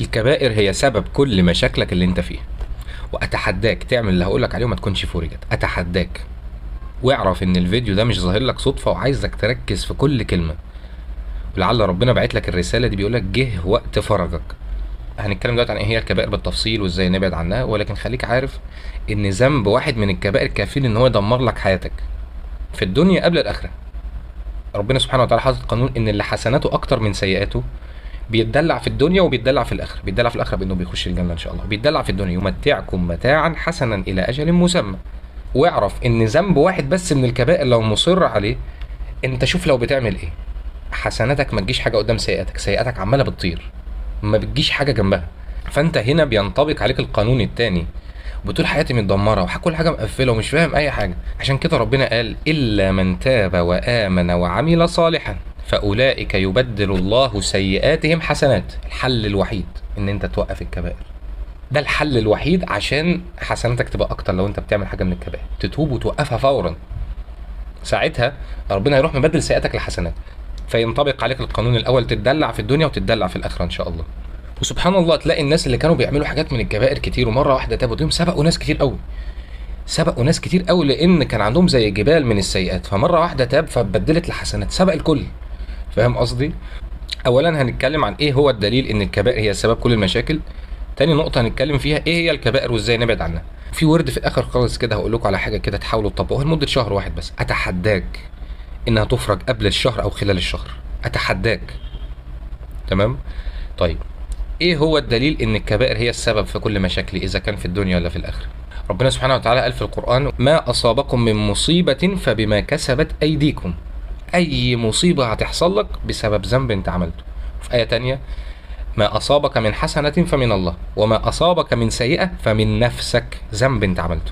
الكبائر هي سبب كل مشاكلك اللي انت فيها، واتحداك تعمل اللي هقولك عليه وما تكونش فرجت. اتحداك. واعرف ان الفيديو ده مش ظاهر لك صدفه، وعايزك تركز في كل كلمه، ولعل ربنا باعت لك الرساله دي بيقولك جه وقت فرجك. هنتكلم دلوقتي عن ايه هي الكبائر بالتفصيل وازاي نبعد عنها، ولكن خليك عارف ان ذنب واحد من الكبائر كافي ان هو يدمر لك حياتك في الدنيا قبل الاخره. ربنا سبحانه وتعالى حاطط قانون ان اللي حسناته اكتر من سيئاته بيتدلع في الدنيا وبيتدلع في الاخره. بيتدلع في الاخره بانه بيخش الجنه ان شاء الله، بيتدلع في الدنيا يمتعكم متاعا حسنا الى اجل مسمى. واعرف ان ذنب واحد بس من الكبائر لو مصر عليه، انت شوف لو بتعمل ايه، حسناتك ما تجيش حاجه قدام سيئاتك، سيئاتك عماله بتطير ما بتجيش حاجه جنبها. فانت هنا بينطبق عليك القانون الثاني، بتقول حياتي متدمره وكل حاجه مقفله ومش فاهم اي حاجه. عشان كده ربنا قال الا من تاب وامن وعمل صالحا فاولئك يبدل الله سيئاتهم حسنات. الحل الوحيد ان انت توقف الكبائر، ده الحل الوحيد عشان حسناتك تبقى اكتر. لو انت بتعمل حاجه من الكبائر تتوب وتوقفها فورا، ساعتها ربنا يروح مبدل سيئاتك لحسنات، فينطبق عليك القانون الاول، تتدلع في الدنيا وتتدلع في الاخره ان شاء الله. وسبحان الله تلاقي الناس اللي كانوا بيعملوا حاجات من الكبائر كتير ومره واحده تابوا، تلاقيهم سبقوا ناس كتير قوي، سبقوا ناس كتير قوي، لان كان عندهم زي جبال من السيئات، فمره واحده تاب فبدلت لحسنات، سبق الكل. فاهم قصدي؟ اولا هنتكلم عن ايه هو الدليل ان الكبائر هي سبب كل المشاكل. تاني نقطه هنتكلم فيها ايه هي الكبائر وازاي نبعد عنها. في ورد في الاخر خالص كده هقول لكم على حاجه كده تحاولوا تطبقوها لمده شهر واحد بس، اتحداك انها تفرج قبل الشهر او خلال الشهر، اتحداك. تمام؟ طيب ايه هو الدليل ان الكبائر هي السبب في كل مشاكلي اذا كان في الدنيا ولا في الاخره؟ ربنا سبحانه وتعالى قال في القرآن ما اصابكم من مصيبة فبما كسبت ايديكم. اي مصيبة هتحصل لك بسبب ذنب انت عملته. في آية تانية ما اصابك من حسنة فمن الله وما اصابك من سيئة فمن نفسك. ذنب انت عملته،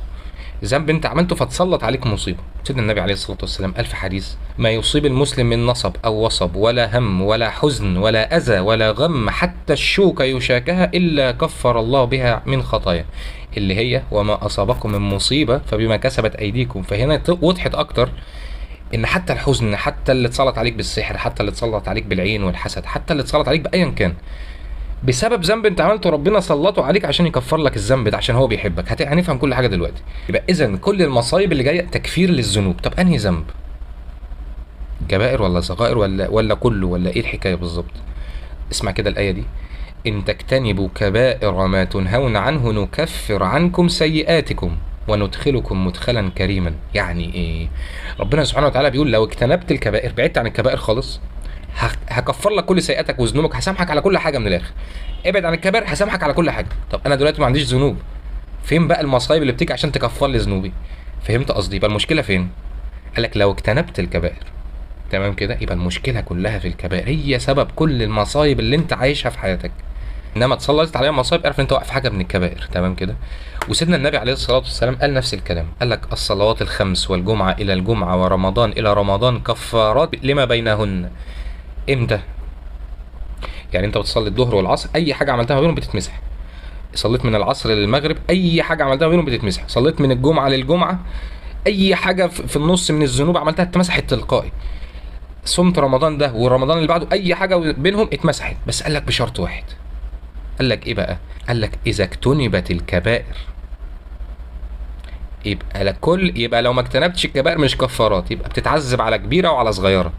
ذنب انت عملته فتسلط عليك مصيبه. سيدنا النبي عليه الصلاه والسلام قال في حديث ما يصيب المسلم من نصب او وصب ولا هم ولا حزن ولا اذى ولا غم حتى الشوكه يشاكها الا كفر الله بها من خطايا، اللي هي وما اصابكم من مصيبه فبما كسبت ايديكم. فهنا وضحت اكتر ان حتى الحزن، حتى اللي اتسلط عليك بالسحر، حتى اللي اتسلط عليك بالعين والحسد، حتى اللي اتسلط عليك بايا كان بسبب ذنب انت عملته، ربنا سلطه عليك عشان يكفر لك الذنب ده، عشان هو بيحبك. هنفهم كل حاجه دلوقتي. يبقى اذا كل المصايب اللي جايه تكفير للذنوب. طب انهي ذنب؟ كبائر ولا صغائر ولا كله ولا ايه الحكايه بالظبط؟ اسمع كده الايه دي، ان تجتنبوا كبائر ما تنهون عنه نكفر عنكم سيئاتكم وندخلكم مدخلا كريما. يعني ايه؟ ربنا سبحانه وتعالى بيقول لو اجتنبت الكبائر، بعدت عن الكبائر خالص، هكفر لك كل سيئاتك وذنوبك، هسامحك على كل حاجه من الاخر. ابعد عن الكبائر هسامحك على كل حاجه. طب انا دلوقتي ما عنديش ذنوب، فين بقى المصايب اللي بتيجي عشان تكفر لي ذنوبي؟ فهمت قصدي؟ يبقى المشكله فين؟ قال لك لو اجتنبت الكبائر. تمام كده؟ يبقى المشكله كلها في الكبائر، هي سبب كل المصايب اللي انت عايشها في حياتك. انما اتسلطت عليها مصايب اعرف ان انت واقف حاجه من الكبائر. تمام كده؟ وسيدنا النبي عليه الصلاه والسلام قال نفس الكلام، قال لك الصلوات الخمس والجمعه الى الجمعه ورمضان الى رمضان كفارات لما بينهن. امتى؟ يعني انت بتصلي الظهر والعصر، اي حاجه عملتها ما بينهم بتتمسح. صليت من العصر للمغرب، اي حاجه عملتها ما بينهم بتتمسح. صليت من الجمعه للجمعه، اي حاجه في النص من الذنوب عملتها اتمسحت تلقائي. صمت رمضان ده ورمضان اللي بعده، اي حاجه بينهم اتمسحت. بس قال لك بشرط واحد. قال لك ايه بقى؟ قال لك اذا اجتنبت الكبائر. يبقى لو ما اجتنبتش الكبائر مش كفارات، يبقى بتتعذب على كبيره وعلى صغيره.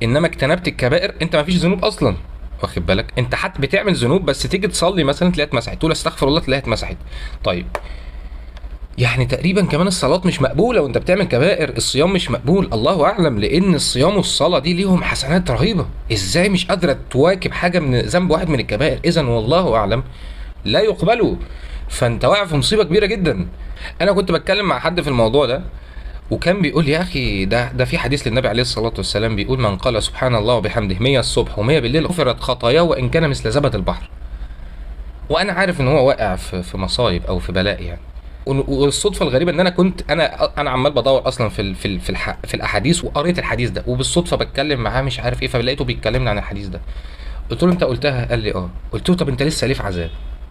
انما اجتنبت الكبائر انت ما فيش ذنوب اصلا، واخد بالك؟ انت حتى بتعمل ذنوب بس تيجي تصلي مثلا تلاقيها اتمسحت، تقول استغفر الله تلاقيها اتمسحت. طيب يعني تقريبا كمان الصلاه مش مقبوله وانت بتعمل كبائر، الصيام مش مقبول، الله اعلم، لان الصيام والصلاه دي ليهم حسنات رهيبه. ازاي مش قادره تواكب حاجه من ذنب واحد من الكبائر؟ اذا والله اعلم لا يقبلوا. فانت واقع في مصيبه كبيره جدا. انا كنت بتكلم مع حد في الموضوع ده وكان بيقول يا اخي ده في حديث للنبي عليه الصلاه والسلام بيقول من قال سبحان الله وبحمده 100 الصبح و100 بالليل غفرت خطاياه وان كان مثل زبد البحر. وانا عارف ان هو واقع في مصايب او في بلاء يعني. والصدفه الغريبه ان انا عمال بدور اصلا في الاحاديث، وقريت الحديث ده وبالصدفه بتكلم معاه مش عارف ايه، فلقيته بيتكلمني عن الحديث ده. قلت له انت قلتها؟ قال لي اه. قلت له طب انت لسه ليه في عذاب؟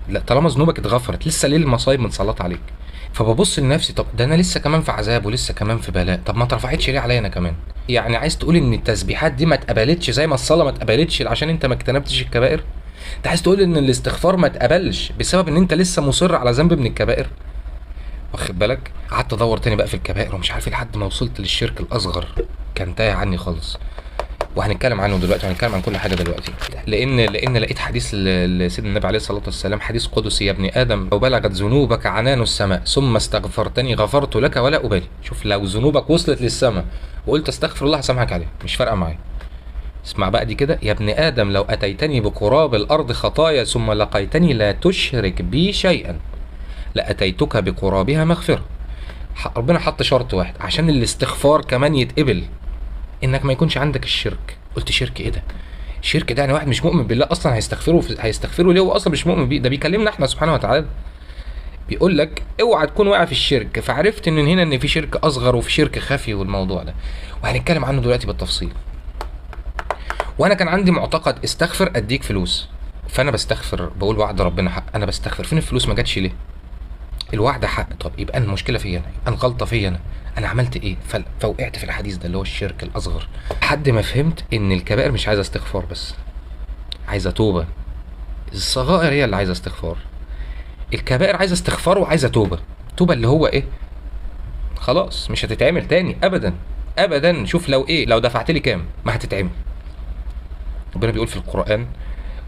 لا طالما ذنوبك اتغفرت لسه ليه المصايب متسلطه عليك؟ فببص لنفسي طب ده انا لسه كمان في عذاب ولسه كمان في بلاء، طب ما اترفعتش ليه عليا انا كمان؟ يعني عايز تقول ان التسبيحات دي ما اتقبلتش زي ما الصلاه ما اتقبلتش عشان انت ما اجتنبتش الكبائر؟ انت عايز تقول ان الاستغفار ما اتقبلش بسبب ان انت لسه مصر على ذنب من الكبائر؟ واخد بالك؟ قعدت ادور تاني بقى في الكبائر ومش عارف لحد ما وصلت للشرك الاصغر، كان تايه عني خالص، وهنتكلم عنه دلوقتي، وهنتكلم عن كل حاجه دلوقتي. لان لقيت حديث لسيدنا النبي عليه الصلاه والسلام، حديث قدسي: يا ابن ادم لو بلغت ذنوبك عنان السماء ثم استغفرتني غفرت لك ولا ابالي. شوف، لو ذنوبك وصلت للسماء وقلت استغفر الله هسامحك عليها، مش فارقه معايا. اسمع بقى دي كده: يا ابن ادم لو اتيتني بقراب الارض خطايا ثم لقيتني لا تشرك بي شيئا لاتيتك بقرابها مغفره. ربنا حط شرط واحد عشان الاستغفار كمان يتقبل، انك ما يكونش عندك الشرك. قلت شرك ايه ده؟ الشرك ده يعني واحد مش مؤمن بالله اصلا هيستغفره ليه؟ هو اصلا مش مؤمن بيه، ده بيكلمنا احنا سبحانه وتعالى. بيقول لك اوعى تكون واقع في الشرك. فعرفت ان هنا ان في شرك اصغر وفي شرك خفي، والموضوع ده وهنتكلم عنه دلوقتي بالتفصيل. وانا كان عندي معتقد استغفر اديك فلوس، فانا بستغفر بقول وعد ربنا حق، انا بستغفر فين الفلوس ما جاتش ليه؟ الوعد حق. طب يبقى أنا المشكله فيا انا، يبقى الغلطه فيا انا عملت ايه؟ فوقعت في الحديث ده اللي هو الشرك الاصغر، لحد ما فهمت ان الكبائر مش عايزه استغفار بس، عايزه توبه. الصغائر هي اللي عايزه استغفار، الكبائر عايزه استغفار وعايزه توبه. توبه اللي هو ايه؟ خلاص مش هتتعمل تاني ابدا ابدا. شوف لو دفعت لي كام ما هتتعمل. ربنا بيقول في القرآن: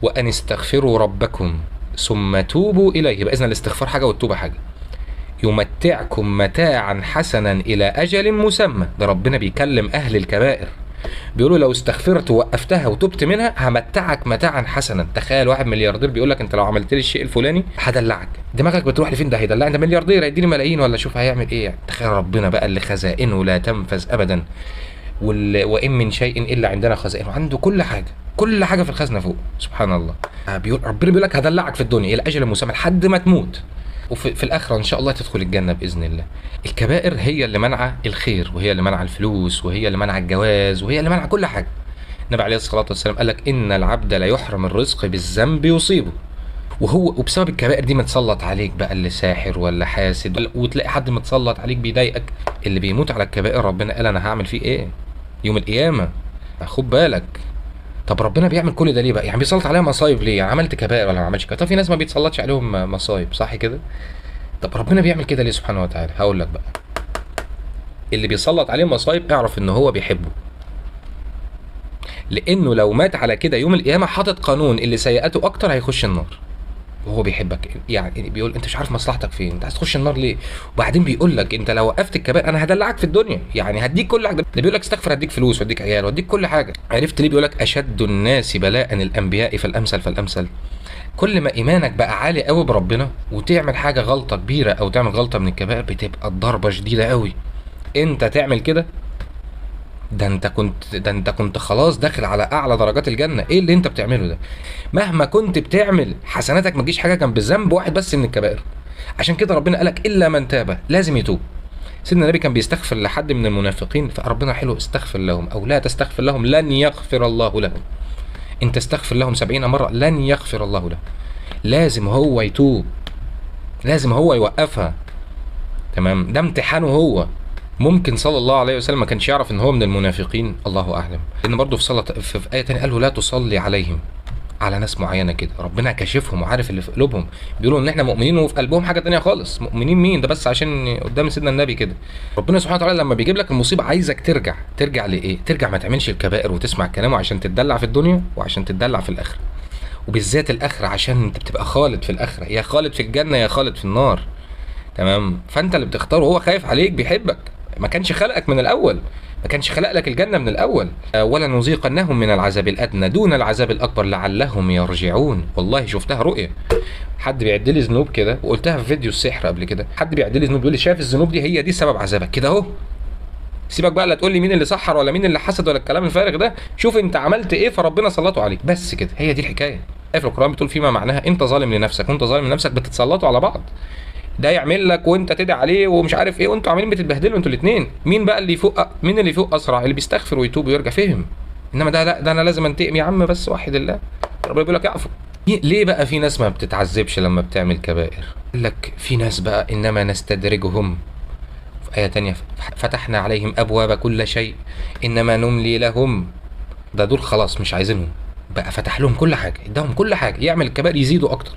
وأن استغفروا ربكم ثم توبوا إليه. يبقى إذن الاستغفار حاجة والتوبة حاجة. يمتعكم متاعا حسنا إلى أجل مسمى. ده ربنا بيكلم أهل الكبائر، بيقولوا لو استغفرت ووقفتها وتبت منها همتعك متاعا حسنا. تخيل واحد ملياردير بيقول لك انت لو عملت لي الشيء الفلاني هدلعك، دماغك بتروح لفين؟ ده هيدلعني، ده ملياردير هيديني ملايين، ولا شوف هيعمل ايه يعني. تخيل ربنا بقى اللي خزائنه لا تنفذ ابدا، وان من شيء الا عندنا خزائنه، عنده كل حاجه، كل حاجه في الخزنه فوق، سبحان الله. ربنا بيقول لك هدلعك في الدنيا الى اجل مسمى لحد ما تموت، وفي الاخره ان شاء الله تدخل الجنه باذن الله. الكبائر هي اللي منع الخير، وهي اللي منع الفلوس، وهي اللي منع الجواز، وهي اللي منع كل حاجه. النبي عليه الصلاه والسلام قال لك ان العبد لا يحرم الرزق بالذنب يصيبه. وبسبب الكبائر دي متسلط عليك بقى اللي ساحر ولا حاسد، وتلاقي حد متسلط عليك بيضايقك. اللي بيموت على الكبائر ربنا قال انا هعمل فيه ايه يوم القيامه، خد بالك. طب ربنا بيعمل كل ده ليه بقى؟ يعني بيسلط عليها مصايب ليه؟ يعني عملت كبائر ولا ما عملتش كبائر؟ طب في ناس ما بيتسلطش عليهم مصايب، صح كده؟ طب ربنا بيعمل كده ليه سبحانه وتعالى؟ هقول لك بقى. اللي بيسلط عليه مصايب اعرف ان هو بيحبه، لانه لو مات على كده يوم القيامه حاطط قانون اللي سيئاته اكتر هيخش النار، وهو بيحبك. يعني بيقول انت مش عارف مصلحتك فين، انت عايز تخش النار ليه؟ وبعدين بيقول لك انت لو وقفت الكبائر انا هدلعك في الدنيا، يعني هديك كل حاجه. ده بيقول لك استغفر هديك فلوس واديك عيال واديك كل حاجه. عرفت ليه بيقول لك اشد الناس بلاء الانبياء فالامثل فالامثل؟ كل ما ايمانك بقى عالي قوي بربنا وتعمل حاجه غلطه كبيره او تعمل غلطه من الكبائر بتبقى الضربه شديده قوي. انت تعمل كده ده انت كنت خلاص داخل على اعلى درجات الجنه. ايه اللي انت بتعمله ده؟ مهما كنت بتعمل حسناتك ما تجيش حاجه جنب ذنب واحد بس من الكبائر. عشان كده ربنا قالك الا من تاب، لازم يتوب. سيدنا النبي كان بيستغفر لحد من المنافقين، فربنا حلو استغفر لهم او لا تستغفر لهم لن يغفر الله لهم. انت استغفر لهم 70 مره لن يغفر الله لهم. لازم هو يتوب، لازم هو يوقفها. تمام؟ ده امتحانه هو. ممكن صلى الله عليه وسلم ما كانش يعرف ان هو من المنافقين، الله اعلم. لان برضه في صلاه في ايه تانية قال له لا تصلي عليهم، على ناس معينه كده ربنا كاشفهم وعارف اللي في قلوبهم. بيقولوا ان احنا مؤمنين وفي قلبهم حاجه تانية خالص. مؤمنين مين ده؟ بس عشان قدام سيدنا النبي كده. ربنا سبحانه وتعالى لما بيجيب لك المصيبه عايزك ترجع لايه؟ ترجع ما تعملش الكبائر وتسمع كلامه عشان تتدلع في الدنيا وعشان تتدلع في الاخره، وبالذات الاخره عشان انت بتبقى خالد في الاخره، يا خالد في الجنه يا خالد في النار. تمام؟ فانت اللي بتختاره، هو خايف عليك بيحبك، ما كانش خلقك من الاول، ما كانش خلق لك الجنه من الاول. ولا نذيقنهم من العذاب الادنى دون العذاب الاكبر لعلهم يرجعون. والله شفتها رؤيه، حد بيعد لي ذنوب كده، وقلتها في فيديو السحر قبل كده. حد بيعد لي ذنوب بيقول لي شايف الذنوب دي هي دي سبب عذابك كده اهو. سيبك بقى لا تقول لي مين اللي سحر ولا مين اللي حسد ولا الكلام الفارغ ده، شوف انت عملت ايه فربنا سلطه عليك، بس كده، هي دي الحكايه. في القران بتقول فيما معناها انت ظالم لنفسك وانت ظالم لنفسك بتتسلطوا على بعض، ده يعمل لك وانت تدعي عليه ومش عارف ايه، وانتوا عاملين بتتبهدلوا انتوا الاثنين. مين بقى اللي يفوق؟ مين اللي يفوق اسرع؟ اللي بيستغفر ويتوب ويرجع، فهم. انما ده لا، ده انا لازم انتقم يا عم، بس وحد الله. ربنا بيقول لك اعفو. ليه بقى في ناس ما بتتعذبش لما بتعمل كبائر؟ قال لك في ناس بقى انما نستدرجهم، في ايه تانية فتحنا عليهم ابواب كل شيء انما نملي لهم. ده دول خلاص مش عايزينهم، بقى فتح لهم كل حاجه، اداهم كل حاجه، يعمل الكبائر يزيدوا اكتر،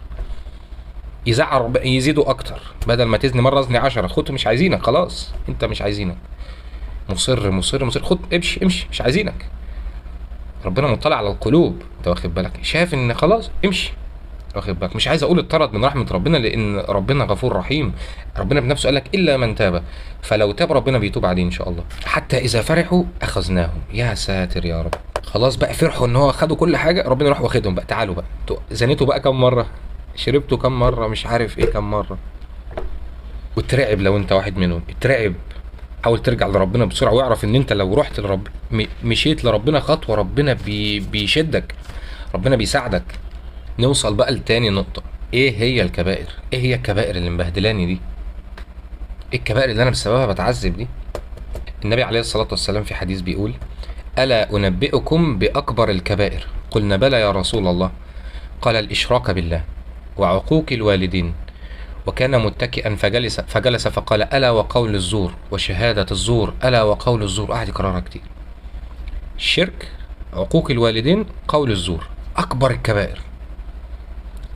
يزعل يزيدوا اكتر. بدل ما تزني مره ازني 10. خد مش عايزينك خلاص، انت مش عايزينك، مصر مصر مصر، خد امشي امشي مش عايزينك. ربنا مطلع على القلوب، انت واخد بالك، شايف ان خلاص امشي، واخد بالك. مش عايز اقول اتطرد من رحمه ربنا، لان ربنا غفور رحيم. ربنا بنفسه قال لك الا من تاب، فلو تاب ربنا بيتوب عليه ان شاء الله. حتى اذا فرحوا اخذناهم. يا ساتر يا رب. خلاص بقى فرحوا ان هو خدوا كل حاجه، ربنا راح واخدهم بقى. تعالوا بقى، زنيتوا بقى كم مره، شربتوا كم مره، مش عارف ايه كم مره. واترعب لو انت واحد منهم، اترعب. حاول ترجع لربنا بسرعه، واعرف ان انت لو رحت لرب مشيت لربنا خطوه، ربنا بيشدك، ربنا بيساعدك. نوصل بقى لتاني نقطه. ايه هي الكبائر؟ ايه هي الكبائر اللي مبهدلاني دي؟ ايه الكبائر اللي انا بسببها بتعذب دي؟ النبي عليه الصلاه والسلام في حديث بيقول: الا انبئكم باكبر الكبائر؟ قلنا بلى يا رسول الله. قال: الاشراك بالله، وعقوق الوالدين. وكان متكئا فجلس فقال: ألا وقول الزور، وشهادة الزور، ألا وقول الزور. قعد يكررها كتير. الشرك، عقوق الوالدين، قول الزور، أكبر الكبائر.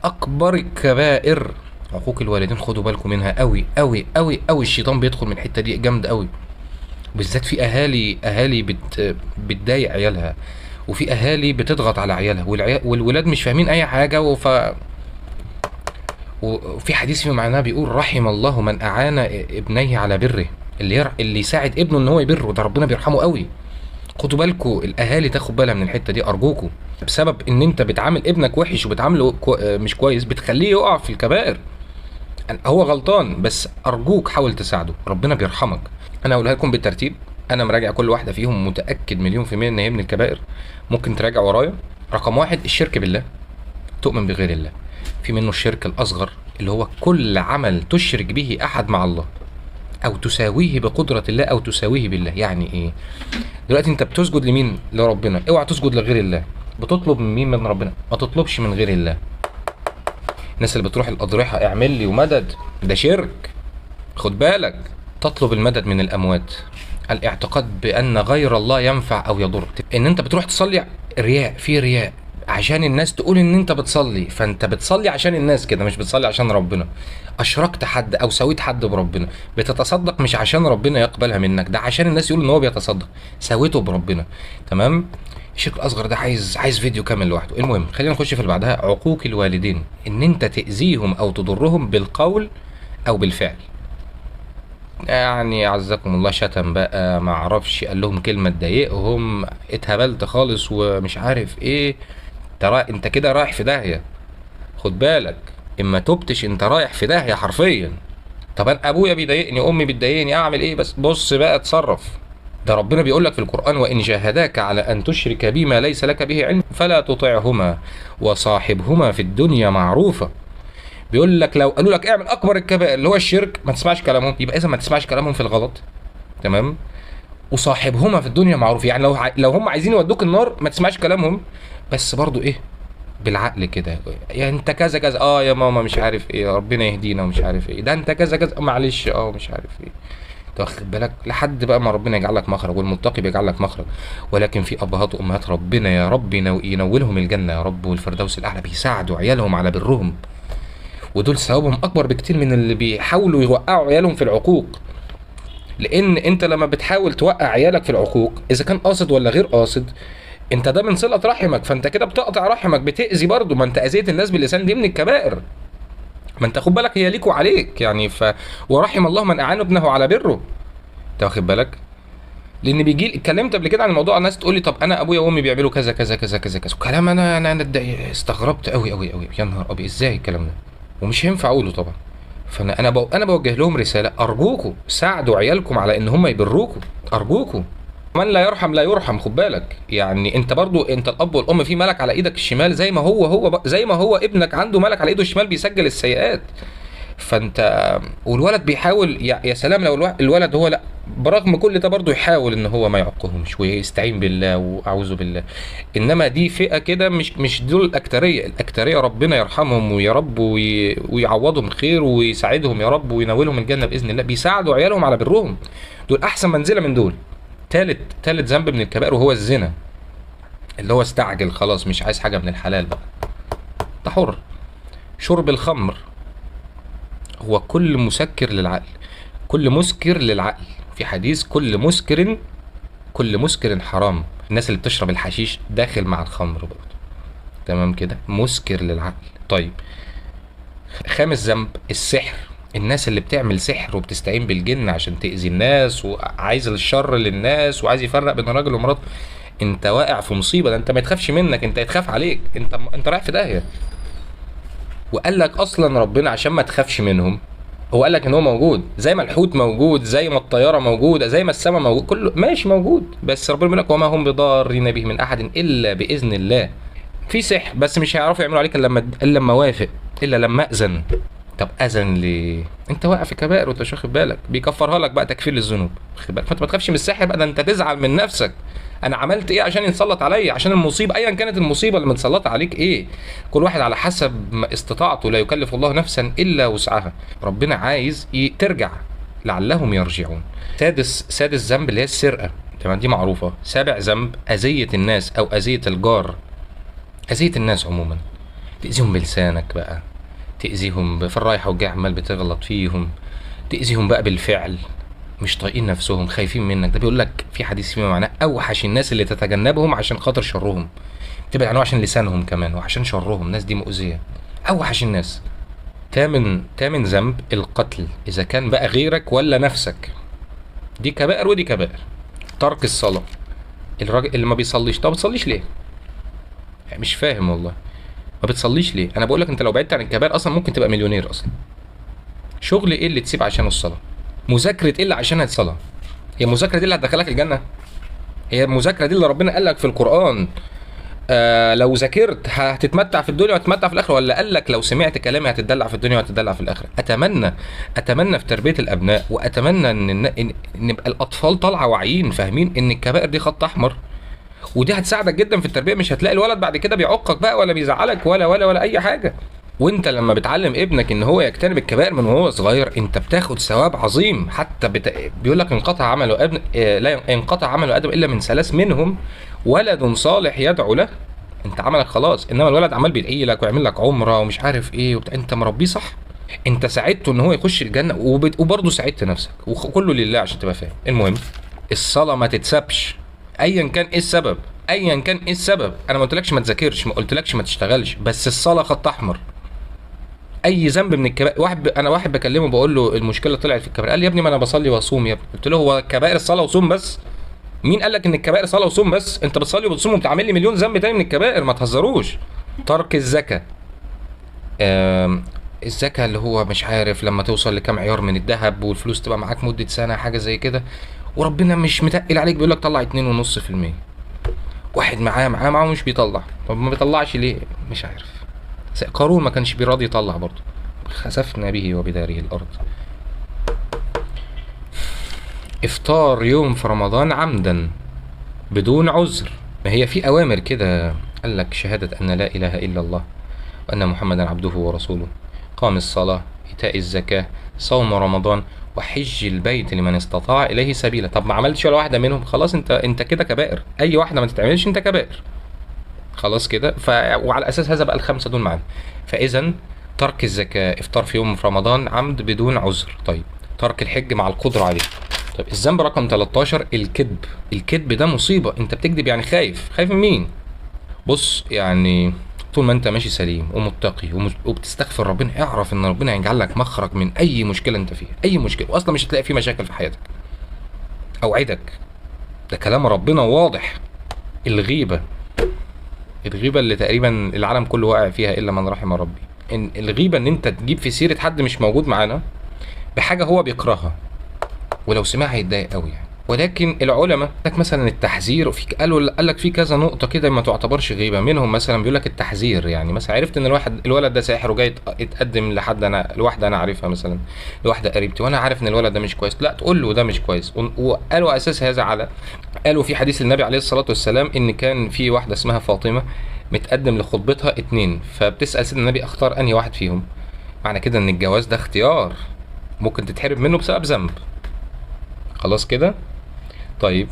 أكبر الكبائر عقوق الوالدين. خدوا بالكم منها قوي قوي قوي قوي، الشيطان بيدخل من الحتة دي جامد قوي، بالذات في أهالي بتضايق عيالها، وفي أهالي بتضغط على عيالها، والولاد مش فاهمين أي حاجة. وفي حديث في معناه بيقول: رحم الله من اعان ابنيه على بره. اللي يساعد ابنه ان هو يبره، ده ربنا بيرحمه قوي. خدوا بالكم، الاهالي تاخد بالها من الحته دي ارجوكم. بسبب ان انت بتعامل ابنك وحش وبتعامله مش كويس، بتخليه يقع في الكبائر. هو غلطان، بس ارجوك حاول تساعده، ربنا بيرحمك. انا هقولها لكم بالترتيب، انا مراجع كل واحده فيهم، متاكد مليون في الميه ان هي من الكبائر. ممكن تراجع ورايا. رقم 1: الشرك بالله، تؤمن بغير الله. في منه الشرك الأصغر، اللي هو كل عمل تشرك به أحد مع الله، أو تساويه بقدرة الله، أو تساويه بالله. يعني إيه؟ دلوقتي أنت بتسجد لمين؟ لربنا. اوعى تسجد لغير الله. بتطلب من مين؟ من ربنا. ما تطلبش من غير الله. الناس اللي بتروح الأضرحة: اعمل لي ومدد، ده شرك. خد بالك. تطلب المدد من الأموات، الاعتقاد بأن غير الله ينفع أو يضر. إن أنت بتروح تصلي رياء، في رياء عشان الناس تقول ان انت بتصلي، فانت بتصلي عشان الناس كده، مش بتصلي عشان ربنا. اشركت حد او سويت حد بربنا. بتتصدق مش عشان ربنا يقبلها منك، ده عشان الناس يقولوا ان هو بيتصدق. سويته بربنا. تمام. الشرك الاصغر ده عايز فيديو كامل لوحده. المهم خلينا نخش في اللي بعدها: عقوق الوالدين. ان انت تاذيهم او تضرهم بالقول او بالفعل. يعني عزكم الله، شتم بقى، ما اعرفش، قال لهم كلمه تضايقهم، اتهبلت خالص ومش عارف ايه. انت كده رايح في داهيه. خد بالك، اما تبتش انت رايح في داهيه حرفيا. طب انا ابويا بيضايقني، امي بتضايقني، اعمل ايه؟ بس بص بقى اتصرف. ده ربنا بيقول لك في القران: وان جاهداك على ان تشرك بي ما ليس لك به علم فلا تطعهما وصاحبهما في الدنيا معروفا. بيقول لك لو قالوا لك اعمل اكبر الكبائر اللي هو الشرك، ما تسمعش كلامهم. يبقى اذا ما تسمعش كلامهم في الغلط. تمام. وصاحبهما في الدنيا معروف، يعني لو هم عايزين يودوك النار ما تسمعش كلامهم، بس برضو ايه، بالعقل كده. يعني انت كذا كذا، يا ماما مش عارف ايه، ربنا يهدينا ومش عارف ايه، ده انت كذا كذا، معلش مش عارف ايه. واخد بالك، لحد بقى ما ربنا يجعل لك مخرج، والمتقي بيجعل لك مخرج. ولكن في ابهات وامهات ربنا يا رب ينولهم الجنه يا رب والفردوس الاعلى، بيساعدوا عيالهم على برهم، ودول ثوابهم اكبر بكتير من اللي بيحاولوا يوقعوا عيالهم في العقوق. لان انت لما بتحاول توقع عيالك في العقوق، اذا كان قاصد ولا غير قاصد، انت ده من صلة رحمك، فانت كده بتقطع رحمك، بتأذي برضه. ما انت اذيت الناس باللسان، دي من الكبائر. ما انت خد بالك، هي ليك وعليك يعني. ورحم الله من اعان ابنه على بره. انت واخد بالك؟ لان بيجي اتكلمت قبل كده عن الموضوع، الناس تقول لي: طب انا ابويا وامي بيعملوا كذا كذا كذا كذا كذا. كلام انا استغربت قوي قوي قوي. يا نهار ابيض، ازاي الكلام ده؟ ومش هينفع اقوله طبعا. انا بوجه لهم رساله: ارجوكم ساعدوا عيالكم على ان هم يبروكم، ارجوكم. من لا يرحم لا يرحم. خد بالك، يعني انت برضو، انت الاب والام في ملك على ايدك الشمال، زي ما هو ابنك عنده ملك على ايده الشمال بيسجل السيئات. فانت والولد بيحاول، يا سلام لو الولد هو لا، برغم كل ده برضه يحاول ان هو ما يعقهمش ويستعين بالله واعوذ بالله. انما دي فئه كده، مش دول الاكتريه ربنا يرحمهم ويا رب ويعوضهم خير ويساعدهم يا رب وينولهم الجنه باذن الله. بيساعدوا عيالهم على برهم، دول احسن منزله من دول. تالت ذنب من الكبائر وهو الزنا. اللي هو استعجل خلاص مش عايز حاجة من الحلال بقى، ده حر. شرب الخمر هو كل مسكر للعقل، كل مسكر للعقل. في حديث كل مسكر حرام. الناس اللي بتشرب الحشيش داخل مع الخمر برضه، تمام كده، مسكر للعقل. طيب، خامس ذنب السحر. الناس اللي بتعمل سحر وبتستعين بالجن عشان تأذي الناس وعايز الشر للناس وعايز يفرق بين راجل ومراته، انت واقع في مصيبه. ده انت ما يتخافش منك، انت يتخاف عليك، انت رايح في داهيه. وقال لك اصلا ربنا عشان ما تخافش منهم، هو قال لك ان هو موجود، زي ما الحوت موجود، زي ما الطياره موجوده، زي ما السماء موجود، كله ماشي موجود، بس ربنا بيقول لك وما هم بضارين به من احد الا باذن الله. في سحر بس مش هيعرفوا يعملوا عليك الا لما وافق، الا لما اذن. طب اذن ليه؟ انت واقع في كبائر وانت مش واخد بالك، بيكفرها لك بقى تكفير للذنوب، واخد بالك؟ فانت ما تخافش من السحر بقى، ده انت تزعل من نفسك. انا عملت ايه عشان يتسلط عليا؟ عشان المصيبه ايا كانت المصيبه اللي متسلطه عليك ايه. كل واحد على حسب ما استطاعته، لا يكلف الله نفسا الا وسعها. ربنا عايز ترجع لعلهم يرجعون. سادس ذنب اللي هي السرقه، تمام، دي معروفه. سابع ذنب اذيه الناس او اذيه الجار، اذيه الناس عموما، تاذيهم بلسانك بقى، تأذيهم في الرايحة والجاية عمال بتغلط فيهم، تأذيهم بقى بالفعل، مش طايقين نفسهم، خايفين منك. ده بيقول لك في حديث فيما معناه اوحش الناس اللي تتجنبهم عشان خاطر شرهم، تبعد عنهم عشان لسانهم كمان وعشان شرهم. الناس دي مؤذية، اوحش الناس. تامن ذنب القتل، اذا كان بقى غيرك ولا نفسك، دي كبائر ودي كبائر. ترك الصلاة، الراجل اللي ما بيصليش، طب ما بتصليش ليه؟ يعني مش فاهم والله، ما بتصليش ليه؟ انا بقول لك انت لو بعدت عن الكبائر اصلا ممكن تبقى مليونير اصلا. شغل ايه اللي تسيب عشانه الصلاه؟ مذاكره ايه اللي عشانها الصلاه؟ هي المذاكره دي اللي هتدخلك الجنه؟ هي المذاكره دي اللي ربنا قال لك في القران لو ذاكرت هتتمتع في الدنيا وهتتمتع في الاخره، ولا قال لك لو سمعت كلامي هتدلع في الدنيا وهتدلع في الاخره؟ اتمنى في تربيه الابناء، واتمنى ان يبقى الاطفال طالعه واعيين فاهمين ان الكبائر دي خط احمر، ودي هتساعدك جدا في التربيه. مش هتلاقي الولد بعد كده بيعقك بقى ولا بيزعلك ولا اي حاجه. وانت لما بتعلم ابنك ان هو يجتنب الكبائر من وهو صغير، انت بتاخد ثواب عظيم. حتى بيقول لك انقطع عمله ابن لا ينقطع عمله ادم الا من ثلاث، منهم ولد صالح يدعو له. انت عملك خلاص، انما الولد عمال بيدعي لك ويعمل لك عمره ومش عارف ايه انت مربيه صح، انت ساعدته ان هو يخش الجنه وبرضه ساعدت نفسك، وكله لله عشان تبقى فاهم. المهم، الصلاه ما تتسابش ايا كان ايه السبب، ايا كان ايه السبب. انا ما قلتلكش ما تذاكرش، ما قلتلكش ما تشتغلش، بس الصلاه خط احمر. اي ذنب من الكبائر، واحد بكلمه بقول له المشكله طلعت في الكبائر، قال لي يا ابني ما انا بصلي واصوم يا ابني. قلت له هو الكبائر الصلاه وصوم بس؟ مين قال لك ان الكبائر صلاه وصوم بس؟ انت بتصلي وبتصوم وبتعمل لي مليون ذنب تاني من الكبائر، ما تهزروش. ترك الزكاه، الزكاه اللي هو مش عارف لما توصل لكام عيار من الذهب والفلوس تبقى معاك مده سنه حاجه زي كده، وربنا مش متقل عليك بيقول لك طلع 2.5%. واحد معاه مش بيطلع. طب ما بيطلعش ليه؟ مش عارف. قارون ما كانش بيراضي يطلع برضه، خسفنا به وبداره الارض. افطار يوم في رمضان عمدا بدون عذر، ما هي في اوامر كده. قال لك شهادة ان لا اله الا الله وان محمدا عبده ورسوله، قام الصلاة، ايتاء الزكاة، صوم رمضان، وحج البيت لمن استطاع اليه سبيلا. طب ما عملتش ولا واحدة منهم، خلاص انت كده كبائر. اي واحدة ما تتعملش انت كبائر، خلاص كده. وعلى اساس هذا بقى الخمسة دول معانا. فاذا ترك الزكاة، افطار في يوم في رمضان عمد بدون عذر. طيب، ترك الحج مع القدرة عليه. طيب، الذنب رقم 13 الكذب. الكذب ده مصيبة، انت بتكذب يعني خايف من مين؟ بص يعني طول ما انت ماشي سليم ومتقي وبتستغفر ربنا، اعرف ان ربنا هيجعل لك مخرج من اي مشكلة انت فيها، اي مشكلة، واصلا مش هتلاقي فيه مشاكل في حياتك، اوعدك. ده كلام ربنا واضح. الغيبة اللي تقريبا العالم كله واقع فيها الا من رحم ربي. ان الغيبة ان انت تجيب في سيرة حد مش موجود معانا بحاجة هو بيكرهها، ولو سمعها هيتضايق قوي يعني. ولكن العلماء لك مثلا التحذير، قال لك في كذا نقطه كده ما تعتبرش غيبه. منهم مثلا بيقول لك التحذير، يعني مثلا عرفت ان الولد ده ساحر وجاي يتقدم لواحده انا عارفها، مثلا لواحده قريبتي، وانا عارف ان الولد ده مش كويس، لا تقول له ده مش كويس. وقالوا اساس هذا قالوا في حديث النبي عليه الصلاه والسلام ان كان في واحده اسمها فاطمه متقدم لخطبتها 2، فبتسال سيدنا النبي اختار انهي واحد فيهم. معنى كده ان الجواز ده اختيار، ممكن تتحرم منه بسبب ذنب، خلاص كده. طيب،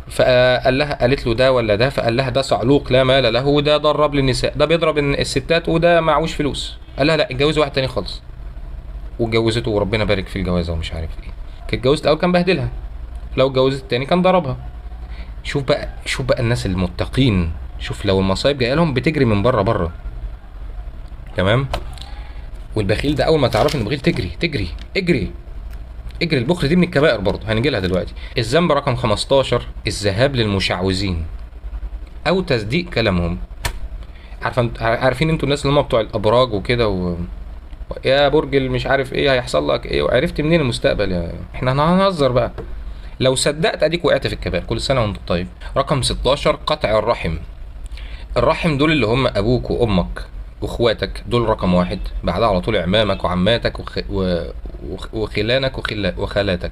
فقال لها، قالت له ده ولا ده؟ فقال لها ده صعلوق لا مال له، وده ضرب للنساء، ده بيضرب الستات، وده معهوش فلوس. قال لها لا، اتجوز واحد تاني خالص. واتجوزته وربنا بارك في الجوازه ومش عارف ايه. كانت اتجوزت الاول كان بهدلها، لو اتجوزت التاني كان ضربها. شوف بقى الناس المتقين، شوف لو المصايب جايه لهم بتجري من بره بره. تمام. والبخيل ده اول ما تعرف ان البخيل تجري تجري اجري اجري. البخل دي من الكبائر برضه، هنجي لها دلوقتي. الذنب رقم 15 الذهاب للمشعوذين او تصديق كلامهم. عارفين انتوا الناس اللي هم بتوع الابراج وكده يا برج مش عارف ايه هيحصل لك ايه، وعرفت منين المستقبل؟ احنا هنهزر بقى. لو صدقت اديك وقعت في الكبائر. كل سنه وانت طيب. رقم 16 قطع الرحم. الرحم دول اللي هم ابوك وامك واخواتك، دول رقم واحد. بعدها على طول عمامك وعماتك وخلانك وخالاتك.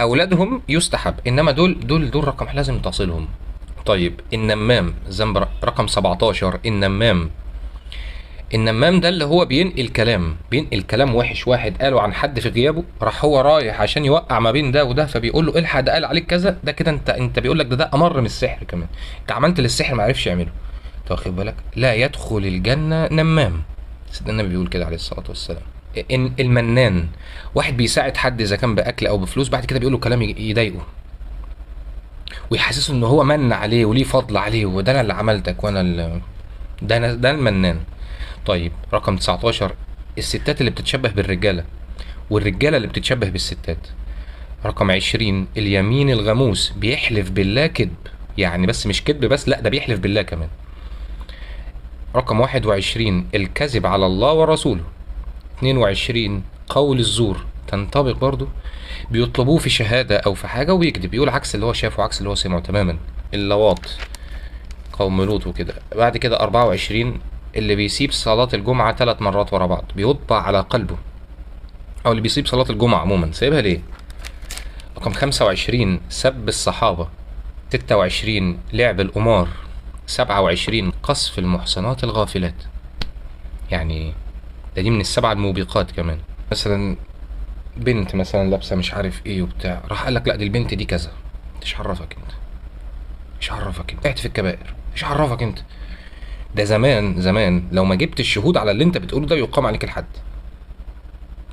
اولادهم يستحب، انما دول رقم لازم تصلهم. طيب النمام، ذنب رقم 17 النمام ده اللي هو بينقل كلام وحش. واحد قاله عن حد في غيابه، راح هو رايح عشان يوقع ما بين ده وده، فبيقول له الحق ده قال عليك كذا، ده كده انت بيقول لك ده امر من السحر كمان. انت عملت للسحر ما عرفش يعمله. انت واخد بالك؟ لا يدخل الجنه نمام. سيدنا النبي بيقول كده عليه الصلاه والسلام. إن المنان، واحد بيساعد حد اذا كان باكل او بفلوس، بعد كده بيقول له كلام يضايقه ويحسسه ان هو من عليه وليه فضل عليه، وده انا اللي عملتك وانا اللي ده المنان. طيب رقم 19 الستات اللي بتتشبه بالرجاله والرجاله اللي بتتشبه بالستات. رقم 20 اليمين الغموس، بيحلف بالله كذب، يعني بس مش كذب بس، لا ده بيحلف بالله كمان. رقم 21 الكذب على الله ورسوله. 22 قول الزور، تنطبق برضو. بيطلبوه في شهادة أو في حاجة ويكذب، يقول عكس اللي هو شافه وعكس اللي هو سمعه تماما. اللواط، قوم لوط وكده. بعد كده 24 اللي بيسيب صلاة الجمعة 3 مرات ورا بعض بيطبع على قلبه، أو اللي بيسيب صلاة الجمعة عموما سايبها ليه. رقم 25 سب الصحابة. 26 لعب القمار. 27 قصف المحصنات الغافلات. يعني دي من السبعة الموبقات كمان. مثلا بنت مثلا لابسة مش عارف ايه وبتاع، راح قال لك لا دي البنت دي كذا. ايش عرفك انت؟ ايش عرفك انت؟ قعت في الكبائر. ايش عرفك انت؟ ده زمان لو ما جبت الشهود على اللي انت بتقوله ده يقام عليك الحد.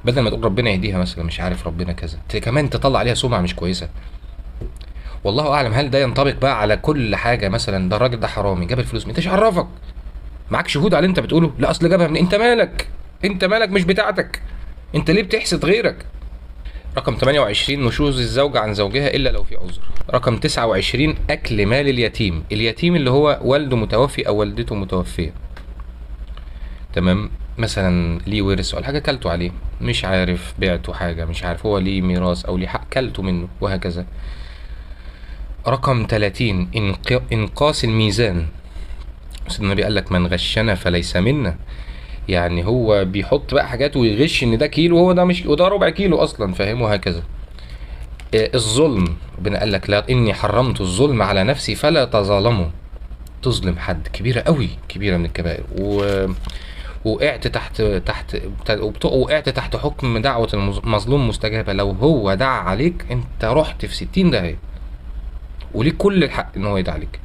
بدل ما تقول ربنا يهديها مثلا مش عارف ربنا كذا، كمان تطلع عليها سمعة مش كويسة. والله اعلم هل ده ينطبق بقى على كل حاجة؟ مثلا ده الراجل ده حرامي جاب الفلوس، انت ايش عرفك؟ معاك شهود على اللي انت بتقوله؟ لا اصل جابها من، انت مالك مش بتاعتك، انت ليه بتحسد غيرك؟ رقم 28 نشوز الزوجة عن زوجها إلا لو في عذر. رقم 29 أكل مال اليتيم. اليتيم اللي هو والده متوفي أو والدته متوفية. تمام. مثلا ليه ورث ولا حاجة كلته عليه، مش عارف بعته حاجة، مش عارف هو ليه ميراث أو ليه حق كلته منه وهكذا. رقم 30 إنقاص الميزان. سيدنا النبي قال لك من غشنا فليس منا. يعني هو بيحط بقى حاجات ويغش ان ده كيلو وهو ده مش، وده ربع كيلو اصلا، فاهم؟ وهكذا. الظلم، ربنا قال لك لا اني حرمت الظلم على نفسي فلا تظالموا. تظلم حد كبيره قوي، كبيره من الكبائر. وقعت وقعت تحت حكم دعوه المظلوم مستجابه. لو هو دعا عليك انت رحت في 60 داهيه، وليك كل الحق ان هو يدعى عليك.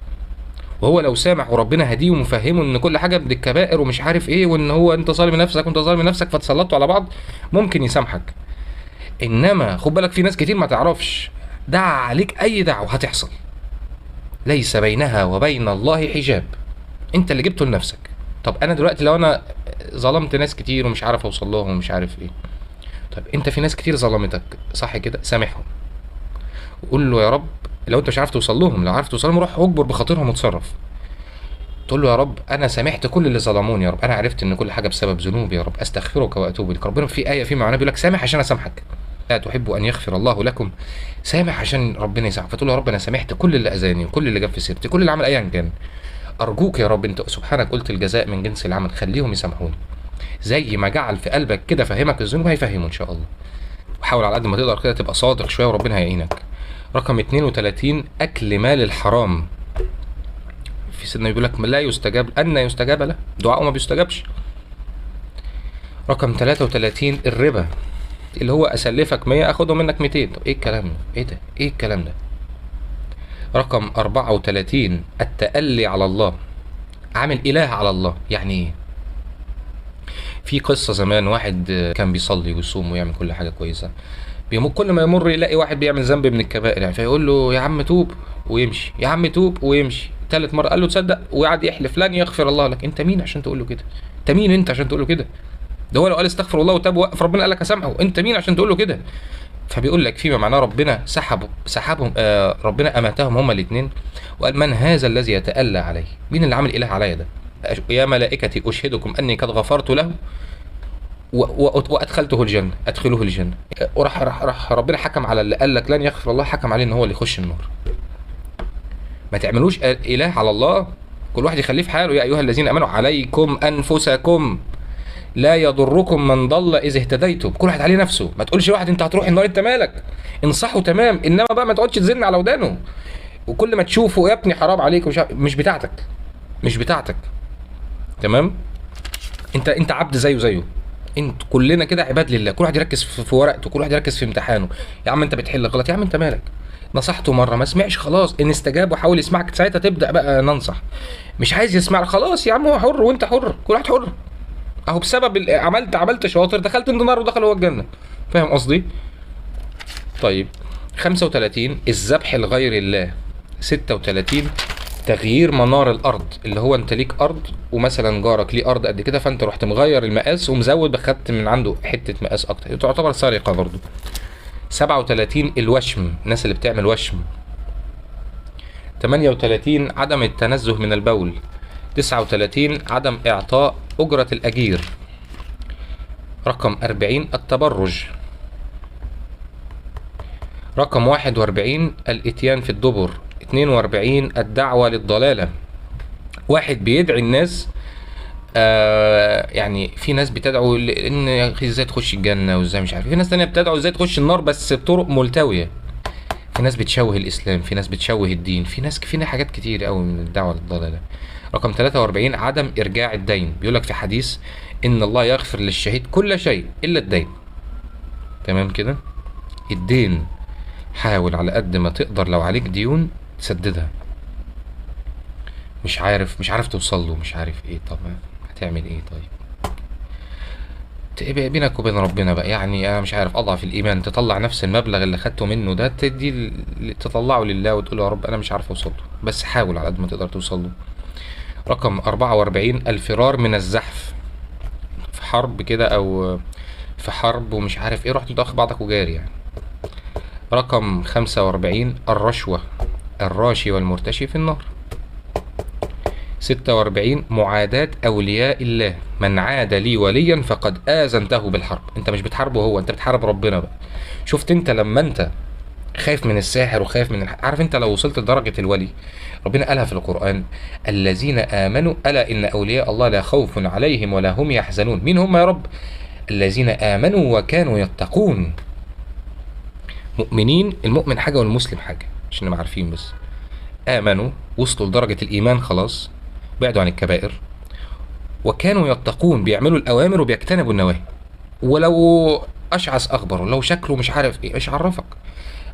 وهو لو سامح وربنا هديه ومفهمه ان كل حاجه من الكبائر ومش عارف ايه، وان هو انت ظالم نفسك وانت ظالم نفسك فتسلطوا على بعض، ممكن يسامحك. انما خد بالك في ناس كتير ما تعرفش، دعا عليك اي دعوه هتحصل ليس بينها وبين الله حجاب، انت اللي جبته لنفسك. طب انا دلوقتي لو انا ظلمت ناس كتير ومش عارف اوصل لهم ومش عارف ايه، طب انت في ناس كتير ظلمتك صح كده، سامحهم وقول له يا رب. لو انت مش عارف توصل لهم، لو عارف توصل لهم روح اجبر بخاطرهم وتصرف. تقول له يا رب انا سامحت كل اللي ظلموني، يا رب انا عرفت ان كل حاجه بسبب ذنوبي، يا رب استغفرك واتوب اليك. ربنا في ايه في معناه بيقول لك سامح عشان اسامحك، لا تحب ان يغفر الله لكم، سامح عشان ربنا يسامحك. فتقول له يا رب انا سامحت كل اللي اذاني وكل اللي جاب في سيرتي، كل اللي عمل ايا كان، ارجوك يا رب انت سبحانك قلت الجزاء من جنس العمل، خليهم يسامحوني. زي ما جعل في قلبك كده فهمك الذنوب هيفهمه ان شاء الله. وحاول على قد ما تقدر كده تبقى صادق شويه وربنا هيعينك. رقم 32 اكل مال الحرام. في سيدنا بيقول لك لا يستجاب، ان يستجاب له دعاءه ما بيستجابش. رقم 33 الربا، اللي هو اسلفك 100 اخده منك 200. طب ايه الكلام ده؟ ايه الكلام ده؟ رقم 34 التألي على الله، عامل إله على الله. يعني إيه؟ في قصة زمان، واحد كان بيصلي ويصوم ويعمل كل حاجة كويسة، كل ما يمر يلاقي واحد بيعمل ذنب من الكبائر يعني، فيقول له يا عم توب ويمشي، يا عم توب ويمشي. تالت مرة قال له تصدق، وقعد يحلف لن يغفر الله لك. انت مين عشان تقول له كده؟ انت مين انت عشان تقول له كده؟ ده هو لو قال استغفر الله وتاب وقف ربنا قال لك اسامحه، انت مين عشان تقول له كده؟ فبيقول لك فيما معناه ربنا سحبهم، ربنا اماتهم هما الاثنين، وقال من هذا الذي يتألى عليه؟ مين اللي عامل اله عليا ده؟ يا ملائكتي اشهدكم اني قد غفرت له وادخلته الجنه، ادخلوه الجنه. وراح ربنا حكم على اللي قال لك لن يغفر الله، حكم عليه ان هو اللي يخش النار. ما تعملوش اله على الله، كل واحد يخليه في حاله. يا ايها الذين امنوا عليكم انفسكم لا يضركم من ضل اذا اهتديتم. كل واحد عليه نفسه، ما تقولش واحد انت هتروح النار انت مالك، انصحه تمام، انما بقى ما تقعدش تزن على ودانه، وكل ما تشوفه يا ابني حرام عليك مش بتاعتك، مش بتاعتك. تمام؟ انت عبد زيه. انت كلنا كده عباد لله، كل واحد يركز في ورقته، كل واحد يركز في امتحانه. يا عم انت بتحل غلط، يا عم انت مالك؟ نصحته مره ما سمعش، خلاص ان استجاب وحاول يسمعك ساعتها تبدا بقى ننصح. مش عايز يسمع، خلاص يا عم هو حر وانت حر، كل واحد حر. اهو بسبب عملت شاطر دخلت انت النار ودخل هو الجنه. فاهم قصدي؟ طيب 35 الذبح لغير الله. 36 تغيير منار الارض، اللي هو انت ليك ارض ومثلا جارك ليه ارض قد كده، فانت رحت مغير المقاس ومزود، خدت من عنده حته مقاس اكتر، تعتبر سرقه برضه. 37 الوشم، الناس اللي بتعمل وشم. 38 عدم التنزه من البول. 39 عدم اعطاء اجرة الاجير. رقم 40 التبرج. رقم 41 الاتيان في الدبر. 42 الدعوة للضلالة، واحد بيدعي الناس، يعني في ناس بتدعو ان يا اخي ازاي تخش الجنة وازاي مش عارف، في ناس تانية بتدعو ازاي تخش النار بس بطرق ملتوية. في ناس بتشوه الاسلام، في ناس بتشوه الدين، في حاجات كتير قوي من الدعوة للضلالة. رقم 43 عدم ارجاع الدين، بيقولك في حديث ان الله يغفر للشهيد كل شيء الا الدين. تمام كده؟ الدين حاول على قد ما تقدر، لو عليك ديون تسددها. مش عارف توصل له، مش عارف ايه، طب هتعمل ايه؟ طيب تبقى بينك وبين ربنا بقى، يعني انا مش عارف، اضعف الايمان تطلع نفس المبلغ اللي خدته منه ده تطلعه لله وتقول يا رب انا مش عارف اوصل له، بس حاول على قد ما تقدر توصل له. رقم 44 الفرار من الزحف، في حرب كده او في حرب ومش عارف ايه، رحت انت واخد بعضك وجاري يعني. رقم 45 الرشوة، الراشي والمرتشي في النار. 46 معاداة أولياء الله، من عاد لي وليا فقد آذنته بالحرب. انت مش بتحاربه هو، انت بتحارب ربنا بقى. شفت انت لما انت خايف من الساحر وخايف من عارف انت لو وصلت لدرجة الولي، ربنا قالها في القرآن الذين آمنوا ألا إن أولياء الله لا خوف عليهم ولا هم يحزنون. مين هم يا رب؟ الذين آمنوا وكانوا يتقون. مؤمنين، المؤمن حاجة والمسلم حاجة عشان نبقى عارفين بس. آمنوا وصلوا لدرجة الإيمان خلاص، بعدوا عن الكبائر، وكانوا يتقون بيعملوا الأوامر وبيجتنبوا النواهي. ولو أشعث أخبر ولو شكله مش عارف إيه، إيش عرفك؟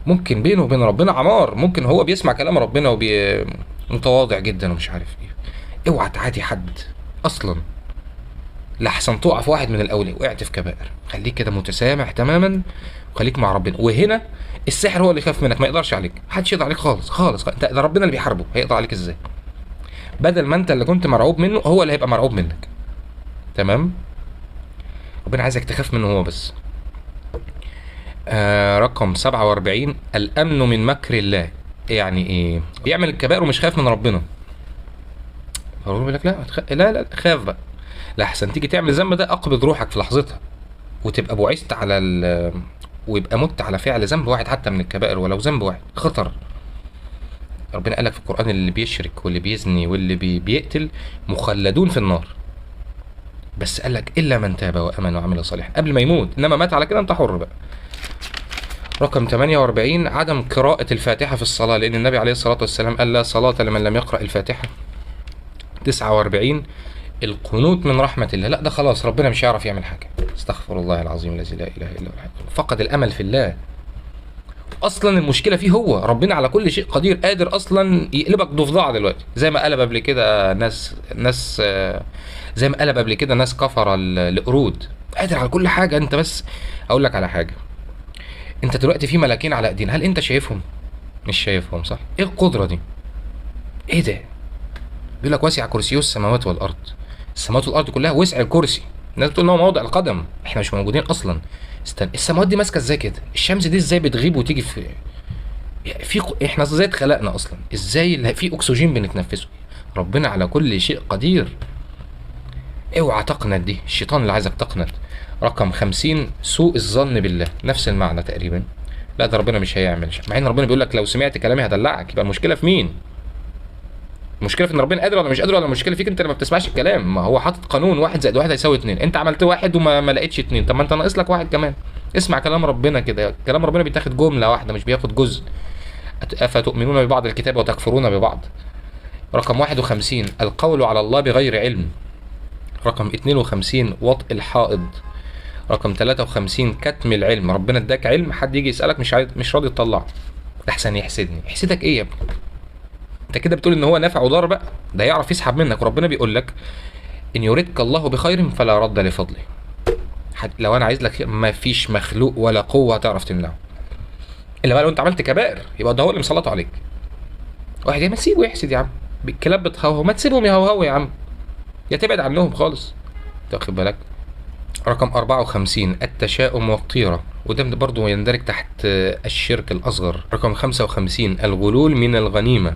ممكن بينه وبين ربنا عمار، ممكن هو بيسمع كلام ربنا متواضع جدا ومش عارف إيه. اوعى تعادي حد أصلا، لحسن تقع في واحد من الأولياء وقعت في كبائر. خليك كده متسامح تماما وخليك مع ربنا. وهنا السحر هو اللي يخاف منك، ما يقدرش عليك، محدش يقدر عليك خالص. ده ربنا اللي بيحاربه، هيقدر عليك ازاي؟ بدل ما انت اللي كنت مرعوب منه، هو اللي هيبقى مرعوب منك. تمام؟ ربنا عايزك تخاف منه هو بس. رقم 47 الامن من مكر الله. يعني ايه؟ بيعمل الكبائر ومش خايف من ربنا، فهو بيقول لك لا خاف بقى، لحسن تيجي تعمل ذنب ده اقبض روحك في لحظتها، وتبقى بعثت على ويبقى مت على فعل ذنب واحد حتى من الكبائر، ولو ذنب واحد خطر. ربنا قالك في القرآن اللي بيشرك واللي بيزني واللي بيقتل مخلدون في النار، بس قالك إلا من تاب وأمن وعمل صالحا قبل ما يموت، إنما مات على كده أنت حر بقى. رقم 48 عدم قراءة الفاتحة في الصلاة، لأن النبي عليه الصلاة والسلام قال لا صلاة لمن لم يقرأ الفاتحة. 49 القنوط من رحمة الله، لا ده خلاص ربنا مش هيعرف يعمل حاجة، استغفر الله العظيم الذي لا إله إلا هو، فقد الأمل في الله. اصلا المشكله فيه هو. ربنا على كل شيء قدير، قادر اصلا يقلبك ضفدعه دلوقتي، زي ما قلب قبل كده ناس زي ما قلب قبل كده ناس كفر القرود. قادر على كل حاجه. انت بس اقول لك على حاجه، انت دلوقتي في ملاكين على ايدينا، هل انت شايفهم؟ مش شايفهم، صح؟ ايه القدره دي؟ ايه ده؟ بيقول لك وسع كرسيه السماوات والارض. السماوات والارض كلها وسع الكرسي. الناس بتقول ان هو موضع القدم، احنا مش موجودين اصلا. استنى، السماوات دي ماسكه ازاي كده؟ الشمس دي ازاي بتغيب وتيجي احنا ازاي اتخلقنا اصلا؟ ازاي في اكسجين بنتنفسه؟ ربنا على كل شيء قدير. اوعى تقنط، دي الشيطان اللي عايزك تقنط. رقم 50 سوء الظن بالله، نفس المعنى تقريبا. لا ده ربنا مش هيعمل، مع ان ربنا بيقول لك لو سمعت كلامي هدلعك. يبقى المشكله في مين؟ المشكله في ان ربنا قادر ولا مش قادر، ولا المشكله فيك انت اللي ما بتسمعش الكلام؟ ما هو حاطط قانون 1+1 هيساوي 2، انت عملت 1 وما لقيتش 2، طب ما انت ناقص لك 1 كمان. اسمع كلام ربنا كده، كلام ربنا بيتاخد جمله واحده مش بياخد جزء. افتؤمنون ببعض الكتاب وتكفرون ببعض. رقم 51 القول على الله بغير علم. رقم 52 وطء الحائض. رقم 53 كتم العلم. ربنا اداك علم، حد يجي يسالك مش راضي تطلعه، ده احسن يحسدني. يحسدك ايه يا ابني؟ انت كده بتقول ان هو نافع وضار بقى، ده يعرف يسحب منك. وربنا بيقول لك ان يردك الله بخير فلا رد لفضله. لو انا عايز لك ما فيش مخلوق ولا قوه هتعرف تمنعه، الا بقى لو انت عملت كبائر، يبقى ده هو اللي مسلطه عليك. واحد يا ما تسيبه يحسد يا عم، الكلاب بتهوهو، ما تسيبهم يهوهوا يا عم، يا تبعد عنهم خالص. انت واخد بالك؟ رقم 54 التشاؤم والطيره، وده برضه يندرج تحت الشرك الاصغر. رقم 55 الغلول من الغنيمه،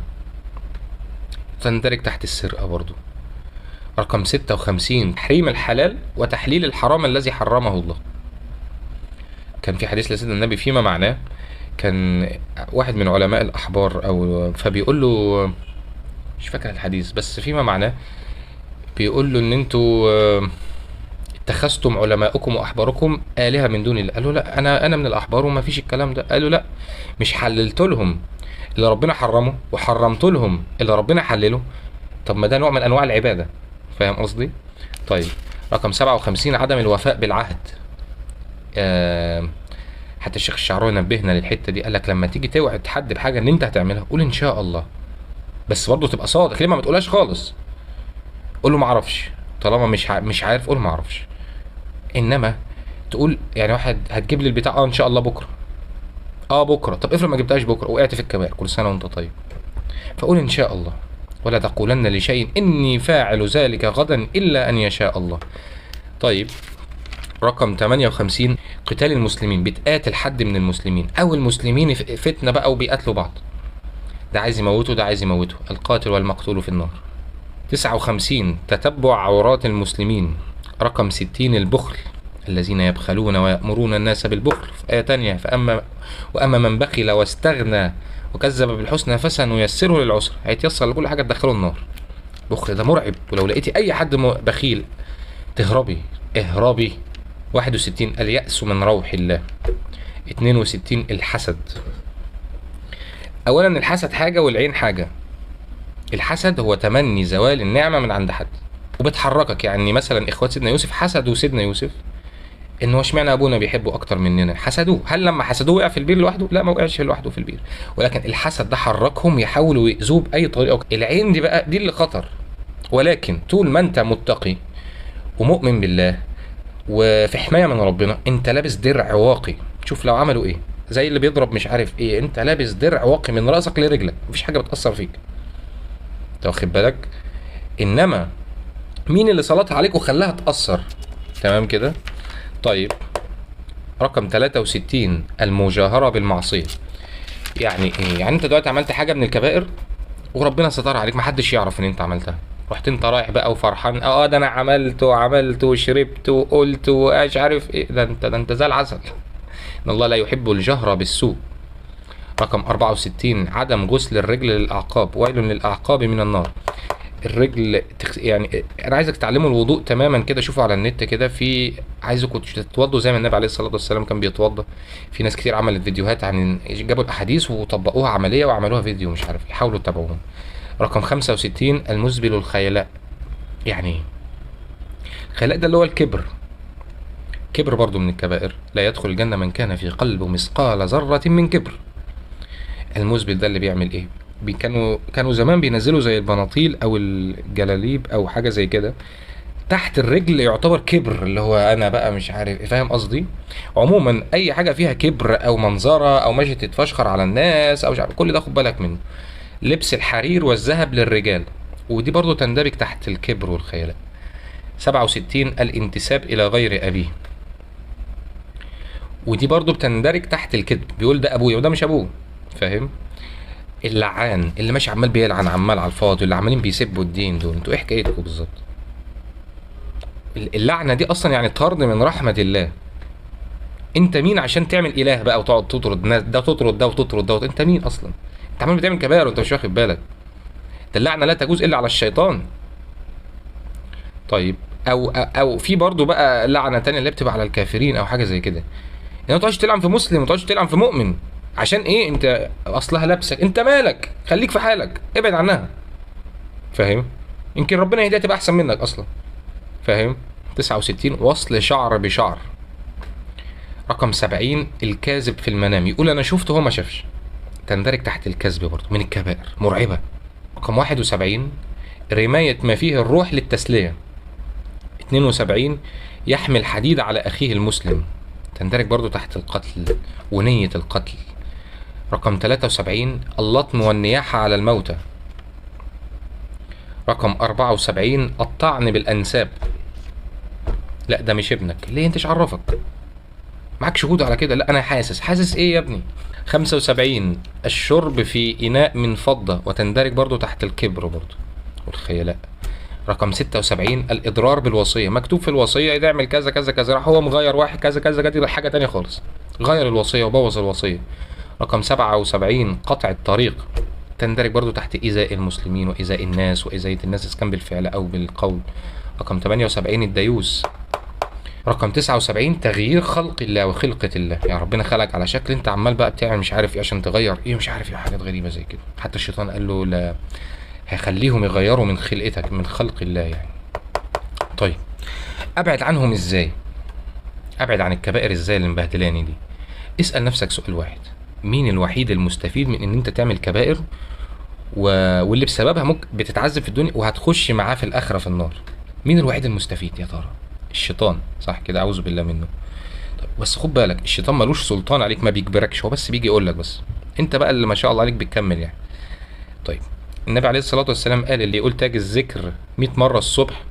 تندرج تحت السرقه برضه. رقم 56 تحريم الحلال وتحليل الحرام الذي حرمه الله. كان في حديث لسيدنا النبي فيما معناه، كان واحد من علماء الأحبار أو فبيقول له، مش فاكر الحديث بس فيما معناه، بيقول له إن أنتوا اتخذتم علماءكم وأحباركم آلهة من دون الله. قال له لا، أنا من الأحبار وما فيش الكلام ده. قال له لا، مش حللت لهم اللي ربنا حرمه وحرمت لهم اللي ربنا حلله؟ طب ما ده نوع من أنواع العبادة، فاهم قصدي؟ طيب رقم 57 عدم الوفاء بالعهد. حتى الشيخ الشعراوي نبهنا للحته دي، قال لك لما تيجي توعد حد بحاجه ان انت هتعملها قول ان شاء الله، بس برضه تبقى صادق. ليه ما تقولهاش خالص؟ قول له ما اعرفش، طالما مش عارف قول ما اعرفش. انما تقول يعني واحد هتجيب لي البتاع ان شاء الله بكره، بكره، طب افرض ما جبتهاش بكره وقعت في الكبائر، كل سنه وانت طيب. فقول ان شاء الله، ولا تقولن لشيء اني فاعل ذلك غدا الا ان يشاء الله. طيب رقم 58 قتال المسلمين، بتقاتل حد من المسلمين او المسلمين فتنه بقى وبيقاتلوا بعض، ده عايز يموته ده عايز يموته، القاتل والمقتول في النار. 59 تتبع عورات المسلمين. رقم 60 البخل، الذين يبخلون ويأمرون الناس بالبخل. في آية تانية وأما من بخل واستغنى وكذب بالحسنى فسنيسره للعسر، هيتيسر لكل حاجة تدخله النار. البخل ده مرعب، ولو لقيتي أي حد بخيل اهربي. 61 اليأس من روح الله. 62 الحسد. اولا الحسد حاجه والعين حاجه. الحسد هو تمني زوال النعمه من عند حد وبتحركك. يعني مثلا اخوات سيدنا يوسف حسدوا سيدنا يوسف ان هو اشمعنى ابونا بيحبه اكتر مننا، حسدوه. هل لما حسدوه وقع في البير لوحده؟ لا، ما وقعش لوحده في البير، ولكن الحسد ده حركهم يحاولوا يؤذوه باي طريقه. العين دي بقى دي اللي خطر، ولكن طول ما انت متقي ومؤمن بالله وفي حمايه من ربنا، انت لابس درع واقي. شوف لو عملوا ايه، زي اللي بيضرب مش عارف ايه، انت لابس درع واقي من راسك لرجلك، مفيش حاجه بتاثر فيك. انت واخد بالك؟ انما مين اللي سلطها عليك وخلاها تاثر؟ تمام كده. طيب رقم 63 المجاهره بالمعصيه. يعني ايه؟ يعني انت دلوقتي عملت حاجه من الكبائر وربنا ستر عليك، محدش يعرف ان انت عملتها، رحت انت رايح بقى وفرحان، ده انا عملت وشربت وقلت ومش عارف ايه، ده انت زي العسل. ان الله لا يحب الجهر بالسوء. رقم 64 عدم غسل الرجل للاعقاب، ويل للاعقاب من النار. الرجل يعني انا عايزك تتعلموا الوضوء تماما كده. شوفوا على النت كده، في عايزكم تتوضوا زي ما النبي عليه الصلاه والسلام كان بيتوضى. في ناس كتير عملت فيديوهات عن جابوا الاحاديث وطبقوها عمليه وعملوها فيديو، مش عارف، حاولوا تتابعوهم. رقم 65 المزبل الخيلاء. يعني ايه الخيلاء؟ ده اللي هو الكبر. كبر برضو من الكبائر. لا يدخل الجنة من كان في قلبه مثقال ذرة من كبر. المثبت ده اللي بيعمل ايه؟ كانوا زمان بينزلوا زي البناطيل او الجلاليب او حاجه زي كده تحت الرجل، يعتبر كبر، اللي هو انا بقى مش عارف إيه، فاهم قصدي؟ عموما اي حاجه فيها كبر او منظره او ماشي تتفشخر على الناس او مش عارف، كل ده خد بالك منه. لبس الحرير والذهب للرجال، ودي برضو تندرج تحت الكبر والخيلاء. 67 الانتساب الى غير ابيه، ودي برضو بتندرج تحت الكذب، بيقول ده ابويا وده مش ابوه، فاهم؟ اللعان اللي ماشي عمال بيلعن عمال على الفاضي، اللي عمالين بيسبوا الدين، دول انتوا ايه حكايتكم بالظبط؟ اللعنه دي اصلا يعني طرد من رحمه الله. انت مين عشان تعمل اله بقى وتقعد تطرد ناس، ده تطرد ده وتطرد ده، انت مين اصلا؟ انت عمال بتعمل كبائر وانت مش واخد بالك. ده اللعنه لا تجوز الا على الشيطان. طيب، او في برضه بقى لعنه تانية اللي بتبقى على الكافرين او حاجه زي كده، يعني ما تقعدش تلعن في مسلم وما تقعدش تلعن في مؤمن. عشان ايه؟ انت اصلها لابسك، انت مالك؟ خليك في حالك، ابعد عنها، فاهم؟ يمكن ربنا يهديها تبقى احسن منك اصلا، فاهم؟ 69 وصل شعر بشعر. رقم 70 الكاذب في المنام، يقول انا شفته هو ما شافش، تندرج تحت الكذب برضه، من الكبائر مرعبه. رقم 71 رمايه ما فيه الروح للتسليه. 72 يحمل حديد على اخيه المسلم، تندرج برضو تحت القتل ونية القتل. رقم 73 اللطم والنياحة على الموتى. رقم 74 الطعن بالأنساب. لا ده مش ابنك، ليه؟ انتش عرفك؟ معاك شهود على كده؟ لا انا حاسس ايه يا ابني؟ 75 الشرب في إناء من فضة، وتندرج برضو تحت الكبر برضو والخيلاء. رقم 76 الإضرار بالوصية، مكتوب في الوصية إذا اعمل كذا كذا كذا، راح هو مغير واحد كذا كذا كذا، حاجة تانية خالص، غير الوصية وبوظ الوصية. رقم 77 قطع الطريق، تندرج برضو تحت إيذاء المسلمين وإيذاء الناس وإيذاء الناس إذا كان بالفعل أو بالقول. رقم 78 الديوث. رقم 79 تغيير خلق الله وخلقة الله، يعني ربنا خلقك على شكل، انت عمال بقى بتعمل مش عارف ايه عشان تغير ايه، مش عارف ايه، حاجات غريبة زي كده. حتى الشيطان قال له لا، هيخليهم يغيروا من خلقتك، من خلق الله يعني. طيب ابعد عنهم ازاي؟ ابعد عن الكبائر ازاي اللي مبهدلاني دي؟ اسأل نفسك سؤال واحد، مين الوحيد المستفيد من ان انت تعمل كبائر واللي بسببها ممكن بتتعذب في الدنيا وهتخش معاه في الاخرة في النار؟ مين الوحيد المستفيد يا ترى؟ الشيطان، صح كده؟ اعوذ بالله منه. طيب بس خد بالك، الشيطان ملوش سلطان عليك، ما بيجبركش، هو بس بيجي يقول لك بس، انت بقى اللي ما شاء الله عليك بتكمل يعني. طيب النبي عليه الصلاة والسلام قال اللي يقول تاج الذكر 100 مرة الصبح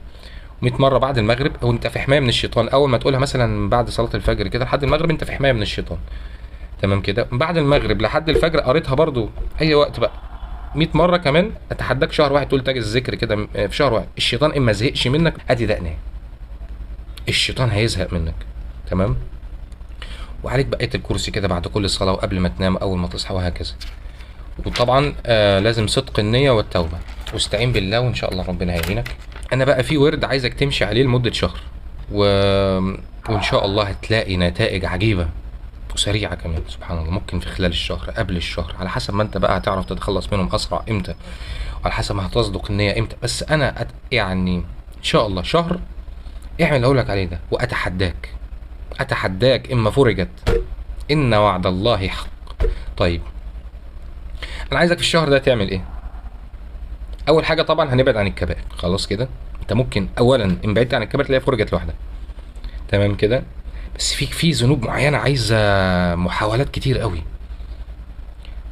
و100 مرة بعد المغرب، او انت في حماية من الشيطان. اول ما تقولها مثلا بعد صلاة الفجر كده لحد المغرب، انت في حماية من الشيطان، تمام كده؟ بعد المغرب لحد الفجر قريتها برضو اي وقت بقى 100 مرة كمان، اتحداك شهر واحد تقول تاج الذكر كده في شهر واحد، الشيطان اما زهقش منك ادي دقناه، الشيطان هيزهق منك، تمام؟ وعليك بقية الكرسي كده بعد كل صلاة وقبل ما تنام اول ما تصحى وهكذا. وطبعا لازم صدق النية والتوبة، واستعين بالله وان شاء الله ربنا هيعينك. انا بقى في ورد عايزك تمشي عليه لمدة شهر وان شاء الله هتلاقي نتائج عجيبة وسريعة كمان، سبحان الله. ممكن في خلال الشهر، قبل الشهر، على حسب ما انت بقى هتعرف تتخلص منهم اسرع امتى، وعلى حسب ما هتصدق النية امتى. بس انا يعني ان شاء الله شهر اعمل اللي اقولك عليه ده، اتحداك اما فرجت ان وعد الله حق. طيب انا عايزك في الشهر ده تعمل ايه؟ اول حاجه طبعا هنبعد عن الكبائر، خلاص كده. انت ممكن اولا ان بعدت عن الكبائر تلاقيها فرجت لوحدها، تمام كده؟ بس في ذنوب معينه عايزه محاولات كتير قوي،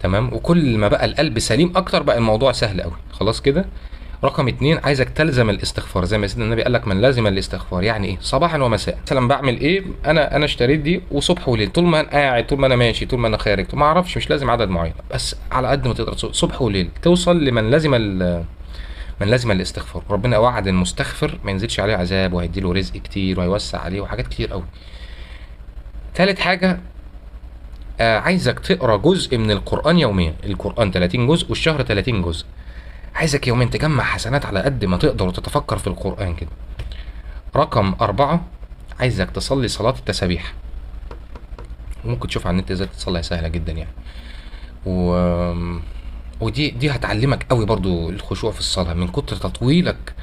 تمام؟ وكل ما بقى القلب سليم اكتر بقى الموضوع سهل قوي، خلاص كده. رقم 2 عايزك تلزم الاستغفار، زي ما سيدنا النبي قال لك من لازم الاستغفار. يعني ايه؟ صباحا ومساء. مثلا بعمل ايه؟ انا اشتريت دي وصبح وليل، طول ما انا قاعد، طول ما انا ماشي، طول ما انا خارج، ما اعرفش، مش لازم عدد معين، بس على قد ما تقدر صبح وليل توصل لمن لازم الاستغفار. ربنا وعد المستغفر ما ينزلش عليه عذاب، وهيديله رزق كتير وهيوسع عليه وحاجات كتير قوي. ثالث حاجه عايزك تقرا جزء من القران يوميا. القران 30 جزء والشهر 30 جزء، عايزك يومين تجمع حسنات على قد ما تقدر وتتفكر في القرآن كده. رقم 4 عايزك تصلي صلاة التسابيح، وممكن تشوف على النت ازاي تصليها، سهلة جدا يعني. ودي هتعلمك قوي برضو الخشوع في الصلاة. من كتر تطويلك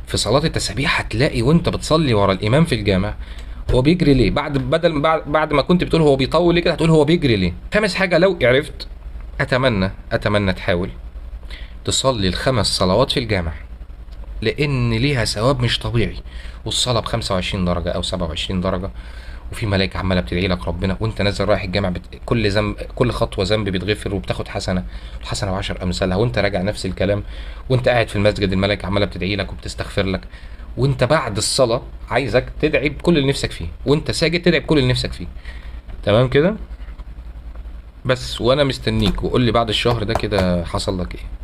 في صلاة التسابيح هتلاقي وانت بتصلي ورا الامام في الجامع هو بيجري ليه، بعد ما كنت بتقول هو بيطول ليه كده، هتقول هو بيجري ليه. خامس حاجة لو عرفت اتمنى تحاول تصلي الخمس صلوات في الجامع، لان ليها ثواب مش طبيعي. والصلاه ب 25 درجه او 27 درجه، وفي ملائكه عماله بتدعي لك ربنا وانت نازل رايح الجامع، كل ذنب، كل خطوه ذنب بتغفر وبتاخد حسنه، الحسنه بعشر امثالها، وانت راجع نفس الكلام. وانت قاعد في المسجد الملائكه عماله بتدعي لك وبتستغفر لك. وانت بعد الصلاه عايزك تدعي بكل اللي نفسك فيه، وانت ساجد تدعي بكل اللي نفسك فيه. تمام كده؟ بس وانا مستنيك، وقول لي بعد الشهر ده كده حصل لك ايه.